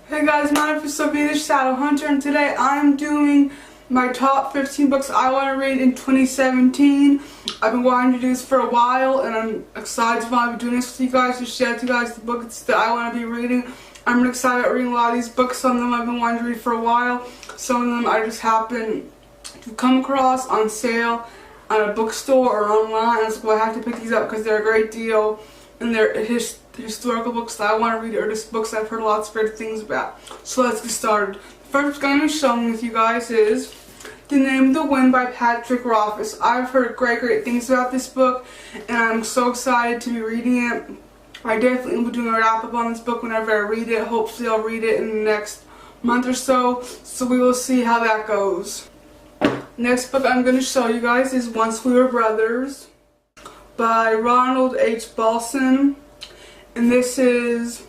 Hey guys, my name is Sophia the Shadow Hunter, and today I'm doing my top 15 books I want to read in 2017. I've been wanting to do this for a while, and I'm excited to finally be doing this with you guys, to share with you guys the books that I want to be reading. I'm really excited about reading a lot of these books. Some of them I've been wanting to read for a while. Some of them I just happen to come across on sale at a bookstore or online, so I have to pick these up because they're a great deal, and they're historical books that I want to read, or just books I've heard lots of great things about. So let's get started. The first book I'm going to be showing with you guys is The Name of the Wind by Patrick Rothfuss. I've heard great things about this book, and I'm so excited to be reading it. I definitely will be doing a wrap-up on this book whenever I read it. Hopefully I'll read it in the next month or so, so we will see how that goes. Next book I'm going to show you guys is Once We Were Brothers by Ronald H. Balson. And this is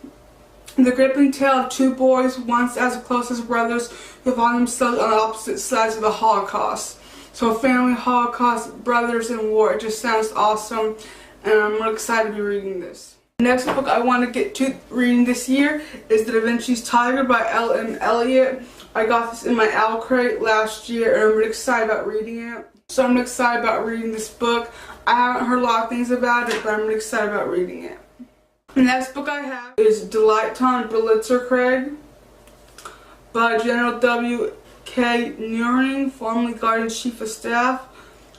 the gripping tale of two boys, once as close as brothers, who found themselves on opposite sides of the Holocaust. So family, Holocaust, brothers in war. It just sounds awesome, and I'm really excited to be reading this. The next book I want to get to reading this year is The Da Vinci's Tiger by L.M. Eliot. I got this in my Owl Crate last year, and I'm really excited about reading it. So I'm excited about reading this book. I haven't heard a lot of things about it, but I'm really excited about reading it. The next book I have is Deleiton Blitzerkrieg by General W. K. Nearing, formerly Guardian Chief of Staff.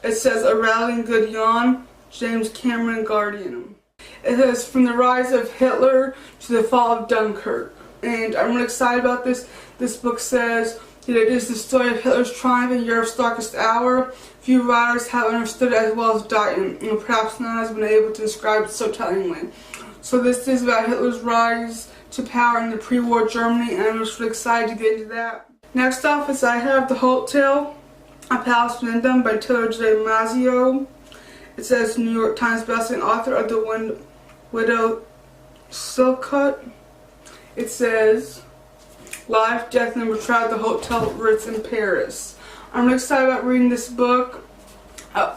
It says A Rallying Good Yawn, James Cameron, Guardian. It says From the Rise of Hitler to the Fall of Dunkirk. And I'm really excited about this. This book says that it is the story of Hitler's triumph in Europe's darkest hour. Few writers have understood it as well as Dieton, and perhaps none has been able to describe it so tellingly. So this is about Hitler's rise to power in the pre-war Germany, and I'm just really excited to get into that. Next off is I have The Hotel, A Palace Wyndham by Taylor J. Mazzio. It says New York Times bestselling author of The Widow Silkcut. It says Life, Death, and Betrayal at the Hotel Ritz in Paris. I'm really excited about reading this book.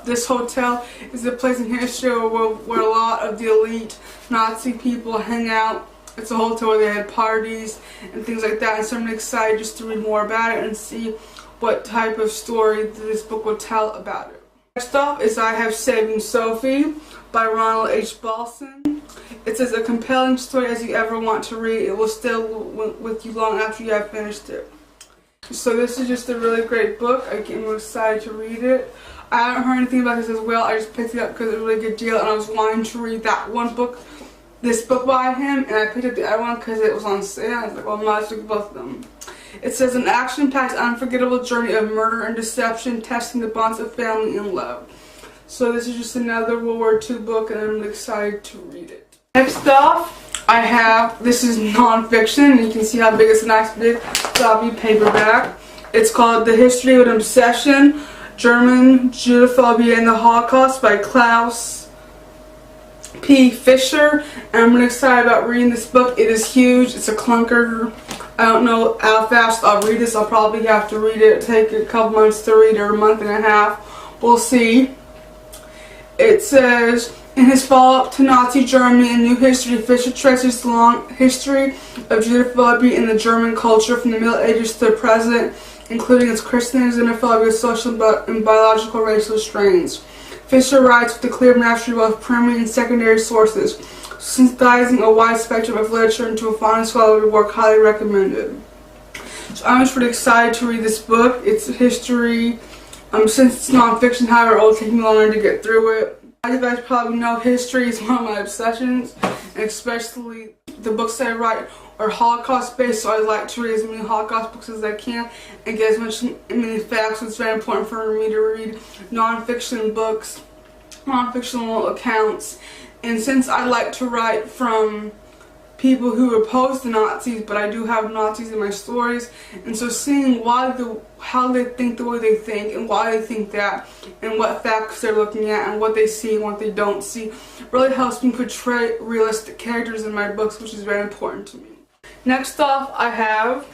This hotel is a place in history where a lot of the elite Nazi people hang out. It's a hotel where they had parties and things like that, and so I'm excited just to read more about it and see what type of story this book will tell about it. Next off is I have Saving Sophie by Ronald H. Balson. It says a compelling story as you ever want to read. It will stay with you long after you have finished it. So this is just a really great book. I'm excited to read it. I haven't heard anything about this as well. I just picked it up because it's a really good deal, and I was wanting to read that one book, this book by him, and I picked up the other one because it was on sale. I was like, well, I might as well get both of them. It says an action-packed, unforgettable journey of murder and deception, testing the bonds of family and love. So this is just another World War II book, and I'm excited to read it. Next off, I have, this is nonfiction, and you can see how big it's a nice big floppy paperback. It's called The History of an Obsession, German Judophobia and the Holocaust by Klaus P. Fischer, and I'm really excited about reading this book. It is huge. It's a clunker. I don't know how fast I'll read this. I'll probably have to read it. Take a couple months to read it, or a month and a half. We'll see. It says, in his follow-up to Nazi Germany and New History, Fischer traces the long history of Judophobia in the German culture from the Middle Ages to the present, including its Christian xenophobia, social and biological racial strains. Fischer writes with a clear mastery of both primary and secondary sources, synthesizing a wide spectrum of literature into a fine scholarly work highly recommended. So I'm just really excited to read this book. It's history. Since it's nonfiction, however, it will take me longer to get through it. As you guys probably know, history is one of my obsessions, and especially the books that I write are Holocaust based, so I like to read as many Holocaust books as I can and get as many facts. So it's very important for me to read nonfiction books, nonfictional accounts, and since I like to write from people who oppose the Nazis, but I do have Nazis in my stories, and so seeing how they think the way they think, and why they think that, and what facts they're looking at, and what they see and what they don't see, really helps me portray realistic characters in my books, which is very important to me. Next off, I have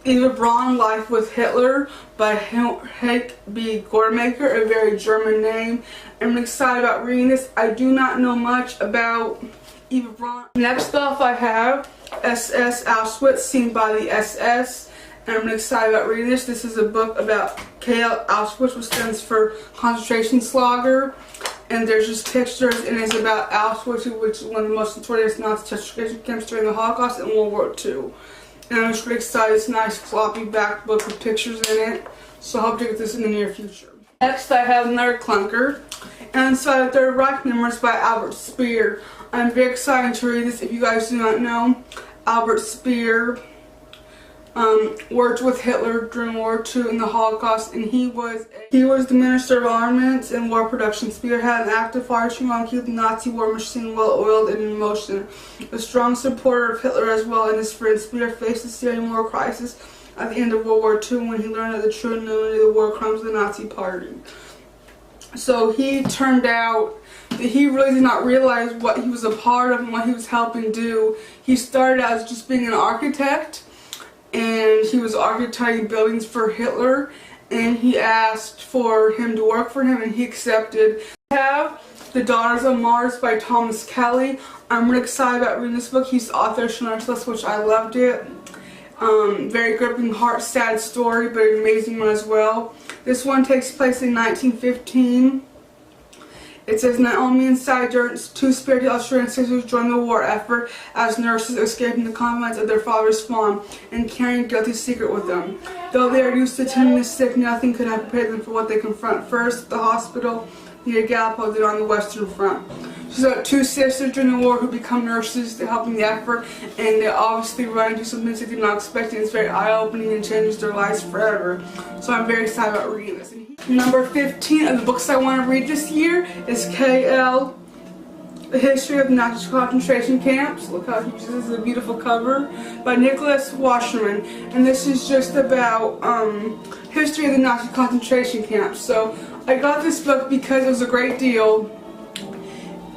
Eva Braun, Life with Hitler by Heike B. Gormaker, a very German name. I'm excited about reading this. I do not know much about Eva Braun. Next off, I have SS Auschwitz, Seen by the SS. And I'm really excited about reading this. This is a book about KL Auschwitz, which stands for Concentration Lager. And there's just pictures, and it's about Auschwitz, which is one of the most notorious Nazi concentration camps during the Holocaust and World War II. And I'm just really excited. It's a nice floppy back book with pictures in it. So I hope to get this in the near future. Next, I have another clunker. And it's by the Third Reich Memoirs by Albert Speer. I'm very excited to read this. If you guys do not know, Albert Speer worked with Hitler during World War II and the Holocaust, and he was the Minister of Armaments and War Production. Speer had an active fire on keep the Nazi war machine well oiled and in motion. A strong supporter of Hitler as well and his friends, Speer faced the Syrian war crisis at the end of World War II when he learned of the true enormity of the war crimes of the Nazi Party. So he turned out that he really did not realize what he was a part of and what he was helping do. He started out as just being an architect, and he was architecting buildings for Hitler, and he asked for him to work for him, and he accepted. I have The Daughters of Mars by Thomas Kelly. I'm really excited about reading this book. He's the author of Schindler's List, which I loved it. Very gripping, heart, sad story, but an amazing one as well. This one takes place in 1915. It says Naomi and Sidur's two spiritual Australian sisters join the war effort as nurses escaping the confines of their father's farm and carrying a guilty secret with them. Though they are used to tending the sick, nothing could have prepared them for what they confront first at the hospital near Gallipoli, then on the Western Front. So two sisters during the war who become nurses to help in the effort, and they obviously run into some things they did not expect, and it's very eye-opening and changes their lives forever. So I'm very excited about reading this. Number 15 of the books I want to read this year is KL, The History of the Nazi Concentration Camps. Look how huge this is, a beautiful cover, by Nicholas Wasserman. And this is just about history of the Nazi concentration camps. So I got this book because it was a great deal,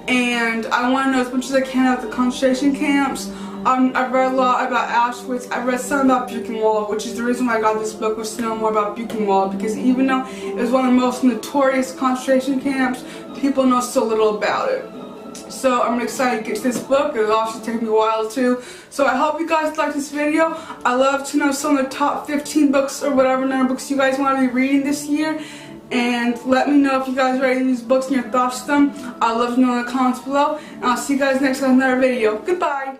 and I want to know as much as I can about the concentration camps. I've read a lot about Auschwitz. I've read some about Buchenwald, which is the reason why I got this book, was to know more about Buchenwald, because even though it was one of the most notorious concentration camps, people know so little about it. So I'm excited to get to this book. It'll obviously take me a while too. So I hope you guys like this video. I love to know some of the top 15 books or whatever number of books you guys want to be reading this year. And let me know if you guys are reading these books and your thoughts to them. I'd love to know in the comments below. And I'll see you guys next time in another video. Goodbye.